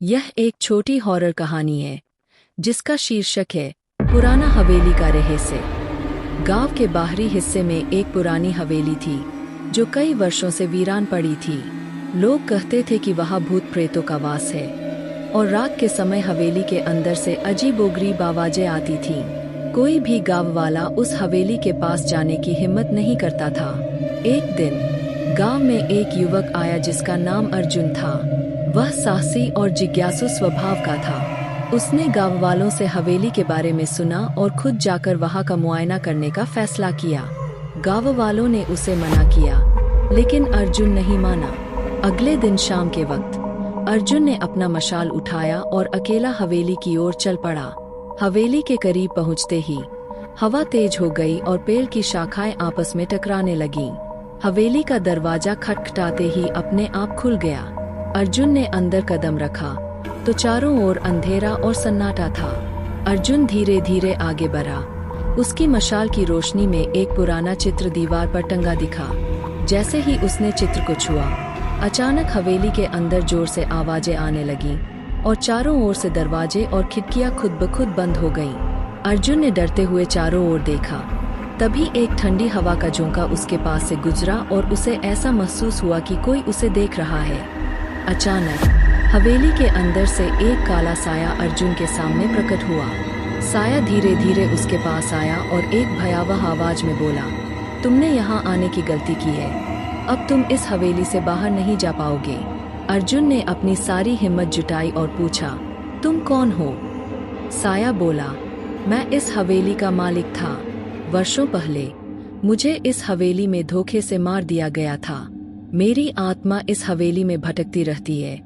यह एक छोटी हॉरर कहानी है जिसका शीर्षक है पुराना हवेली का रहस्य। गांव के बाहरी हिस्से में एक पुरानी हवेली थी जो कई वर्षों से वीरान पड़ी थी। लोग कहते थे कि वहां भूत प्रेतों का वास है और रात के समय हवेली के अंदर से अजीबोगरीब आवाजें आती थीं। कोई भी गांव वाला उस हवेली के पास जाने की हिम्मत नहीं करता था। एक दिन गांव में एक युवक आया जिसका नाम अर्जुन था। वह साहसी और जिज्ञासु स्वभाव का था। उसने गांव वालों से हवेली के बारे में सुना और खुद जाकर वहां का मुआयना करने का फैसला किया। गांव वालों ने उसे मना किया, लेकिन अर्जुन नहीं माना। अगले दिन शाम के वक्त अर्जुन ने अपना मशाल उठाया और अकेला हवेली की ओर चल पड़ा। हवेली के करीब पहुंचते ही हवा तेज हो गई और पेड़ की शाखाएं आपस में टकराने लगीं। हवेली का दरवाजा खटखटाते ही अपने आप खुल गया। अर्जुन ने अंदर कदम रखा तो चारों ओर अंधेरा और सन्नाटा था। अर्जुन धीरे धीरे आगे बढ़ा। उसकी मशाल की रोशनी में एक पुराना चित्र दीवार पर टंगा दिखा। जैसे ही उसने चित्र को छुआ, अचानक हवेली के अंदर जोर से आवाजें आने लगीं और चारों ओर से दरवाजे और खिड़कियां खुद ब खुद बंद हो गईं। अर्जुन ने डरते हुए चारों ओर देखा। तभी एक ठंडी हवा का झोंका उसके पास से गुजरा और उसे ऐसा महसूस हुआ कि कोई उसे देख रहा है। अचानक हवेली के अंदर से एक काला साया अर्जुन के सामने प्रकट हुआ। साया धीरे धीरे उसके पास आया और एक भयावह आवाज में बोला, तुमने यहाँ आने की गलती की है। अब तुम इस हवेली से बाहर नहीं जा पाओगे। अर्जुन ने अपनी सारी हिम्मत जुटाई और पूछा, तुम कौन हो? साया बोला, मैं इस हवेली का मालिक था। वर्षों पहले मुझे इस हवेली में धोखे से मार दिया गया था। मेरी आत्मा इस हवेली में भटकती रहती है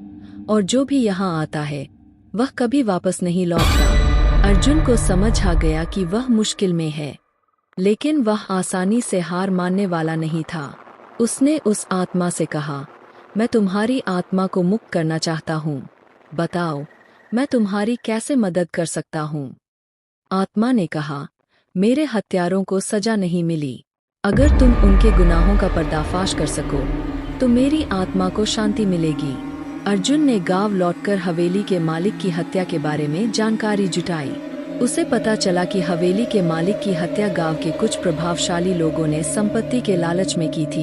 और जो भी यहाँ आता है वह कभी वापस नहीं लौटता। अर्जुन को समझ आ गया कि वह मुश्किल में है, लेकिन वह आसानी से हार मानने वाला नहीं था। उसने उस आत्मा से कहा, मैं तुम्हारी आत्मा को मुक्त करना चाहता हूँ। बताओ, मैं तुम्हारी कैसे मदद कर सकता हूँ? आत्मा ने कहा, मेरे हत्यारों को सजा नहीं मिली। अगर तुम उनके गुनाहों का पर्दाफाश कर सको तो मेरी आत्मा को शांति मिलेगी। अर्जुन ने गांव लौटकर हवेली के मालिक की हत्या के बारे में जानकारी जुटाई। उसे पता चला कि हवेली के मालिक की हत्या गांव के कुछ प्रभावशाली लोगों ने संपत्ति के लालच में की थी।